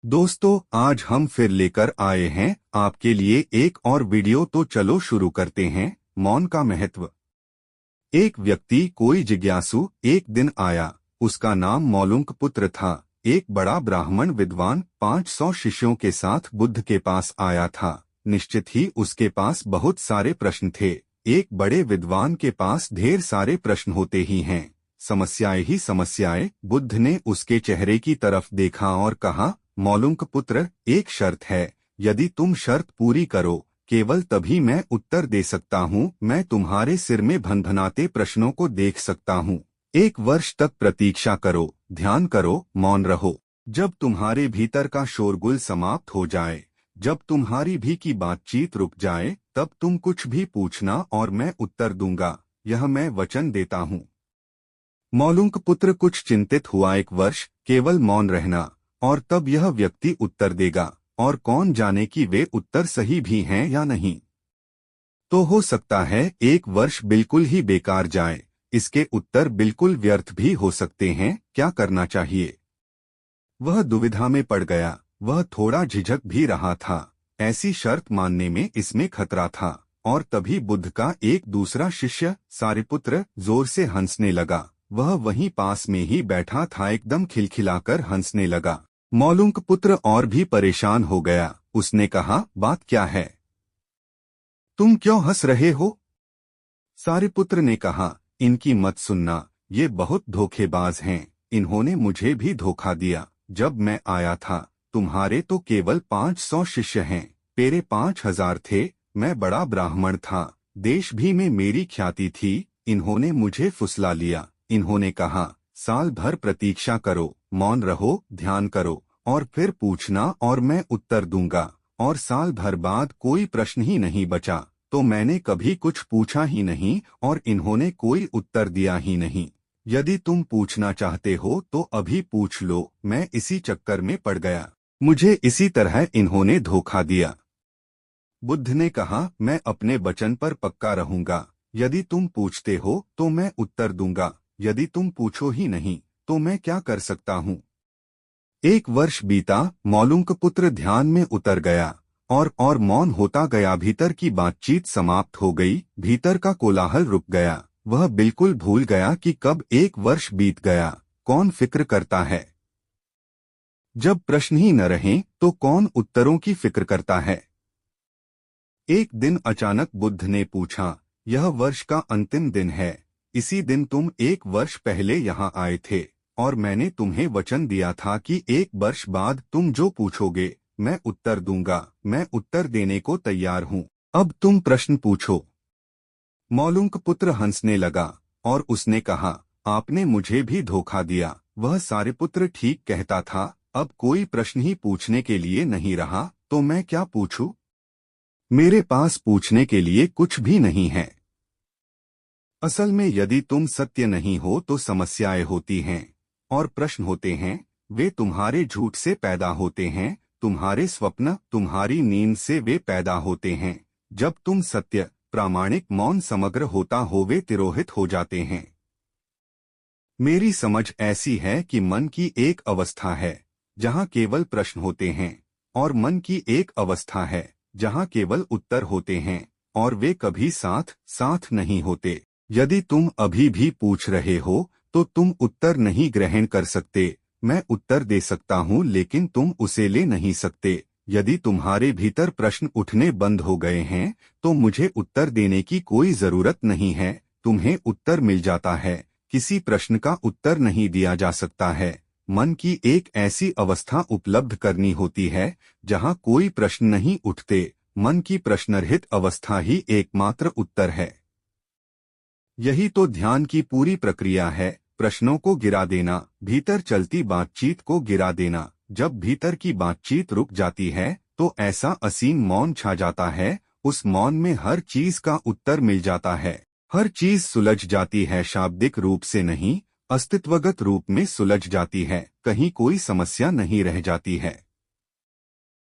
दोस्तों, आज हम फिर लेकर आए हैं आपके लिए एक और वीडियो। तो चलो शुरू करते हैं। मौन का महत्व। एक व्यक्ति, कोई जिज्ञासु, एक दिन आया। उसका नाम मौलुंक पुत्र था। एक बड़ा ब्राह्मण विद्वान 500 शिष्यों के साथ बुद्ध के पास आया था। निश्चित ही उसके पास बहुत सारे प्रश्न थे। एक बड़े विद्वान के पास ढेर सारे प्रश्न होते ही हैं, समस्याएं ही समस्याएं। बुद्ध ने उसके चेहरे की तरफ देखा और कहा, मौलुंक पुत्र, एक शर्त है। यदि तुम शर्त पूरी करो, केवल तभी मैं उत्तर दे सकता हूँ। मैं तुम्हारे सिर में भनभनाते प्रश्नों को देख सकता हूँ। 1 वर्ष तक प्रतीक्षा करो, ध्यान करो, मौन रहो। जब तुम्हारे भीतर का शोरगुल समाप्त हो जाए, जब तुम्हारी भी की बातचीत रुक जाए, तब तुम कुछ भी पूछना और मैं उत्तर दूंगा। यह मैं वचन देता हूँ। मौलुंक पुत्र कुछ चिंतित हुआ। 1 वर्ष केवल मौन रहना, और तब यह व्यक्ति उत्तर देगा। और कौन जाने कि वे उत्तर सही भी हैं या नहीं। तो हो सकता है 1 वर्ष बिल्कुल ही बेकार जाए। इसके उत्तर बिल्कुल व्यर्थ भी हो सकते हैं। क्या करना चाहिए? वह दुविधा में पड़ गया। वह थोड़ा झिझक भी रहा था। ऐसी शर्त मानने में इसमें खतरा था। और तभी बुद्ध का एक दूसरा शिष्य सारिपुत्र जोर से हंसने लगा। वह वहीं पास में ही बैठा था, एकदम खिलखिलाकर हंसने लगा। मौलुंक पुत्र और भी परेशान हो गया। उसने कहा, बात क्या है? तुम क्यों हंस रहे हो? सारिपुत्र ने कहा, इनकी मत सुनना, ये बहुत धोखेबाज हैं। इन्होंने मुझे भी धोखा दिया। जब मैं आया था, तुम्हारे तो केवल 500 शिष्य हैं, मेरे 5000 थे। मैं बड़ा ब्राह्मण था, देश भी में मेरी ख्याति थी। इन्होंने मुझे फुसला लिया। इन्होंने कहा, साल भर प्रतीक्षा करो, मौन रहो, ध्यान करो, और फिर पूछना और मैं उत्तर दूंगा। और साल भर बाद कोई प्रश्न ही नहीं बचा, तो मैंने कभी कुछ पूछा ही नहीं और इन्होंने कोई उत्तर दिया ही नहीं। यदि तुम पूछना चाहते हो तो अभी पूछ लो। मैं इसी चक्कर में पड़ गया। मुझे इसी तरह इन्होंने धोखा दिया। बुद्ध ने कहा, मैं अपने वचन पर पक्का रहूंगा। यदि तुम पूछते हो तो मैं उत्तर दूंगा। यदि तुम पूछो ही नहीं तो मैं क्या कर सकता हूँ? 1 वर्ष बीता। मौलुंक पुत्र ध्यान में उतर गया और मौन होता गया। भीतर की बातचीत समाप्त हो गई। भीतर का कोलाहल रुक गया। वह बिल्कुल भूल गया कि कब 1 वर्ष बीत गया। कौन फिक्र करता है? जब प्रश्न ही न रहें तो कौन उत्तरों की फिक्र करता है? एक दिन अचानक बुद्ध ने पूछा, यह वर्ष का अंतिम दिन है। इसी दिन तुम 1 वर्ष पहले यहाँ आए थे और मैंने तुम्हें वचन दिया था कि 1 वर्ष बाद तुम जो पूछोगे मैं उत्तर दूंगा। मैं उत्तर देने को तैयार हूँ। अब तुम प्रश्न पूछो। मौलुंक पुत्र हंसने लगा और उसने कहा, आपने मुझे भी धोखा दिया। वह सारिपुत्र ठीक कहता था। अब कोई प्रश्न ही पूछने के लिए नहीं रहा, तो मैं क्या पूछूं? मेरे पास पूछने के लिए कुछ भी नहीं है। असल में यदि तुम सत्य नहीं हो तो समस्याएं होती हैं और प्रश्न होते हैं। वे तुम्हारे झूठ से पैदा होते हैं, तुम्हारे स्वप्न, तुम्हारी नींद से वे पैदा होते हैं। जब तुम सत्य, प्रामाणिक, मौन, समग्र होता हो, वे तिरोहित हो जाते हैं। मेरी समझ ऐसी है कि मन की एक अवस्था है जहाँ केवल प्रश्न होते हैं, और मन की एक अवस्था है जहाँ केवल उत्तर होते हैं, और वे कभी साथ साथ नहीं होते। यदि तुम अभी भी पूछ रहे हो तो तुम उत्तर नहीं ग्रहण कर सकते। मैं उत्तर दे सकता हूँ लेकिन तुम उसे ले नहीं सकते। यदि तुम्हारे भीतर प्रश्न उठने बंद हो गए हैं तो मुझे उत्तर देने की कोई जरूरत नहीं है। तुम्हें उत्तर मिल जाता है। किसी प्रश्न का उत्तर नहीं दिया जा सकता है। मन की एक ऐसी अवस्था उपलब्ध करनी होती है जहाँ कोई प्रश्न नहीं उठते। मन की प्रश्नरहित अवस्था ही एकमात्र उत्तर है। यही तो ध्यान की पूरी प्रक्रिया है। प्रश्नों को गिरा देना, भीतर चलती बातचीत को गिरा देना। जब भीतर की बातचीत रुक जाती है तो ऐसा असीम मौन छा जाता है। उस मौन में हर चीज का उत्तर मिल जाता है। हर चीज सुलझ जाती है, शाब्दिक रूप से नहीं, अस्तित्वगत रूप में सुलझ जाती है। कहीं कोई समस्या नहीं रह जाती है।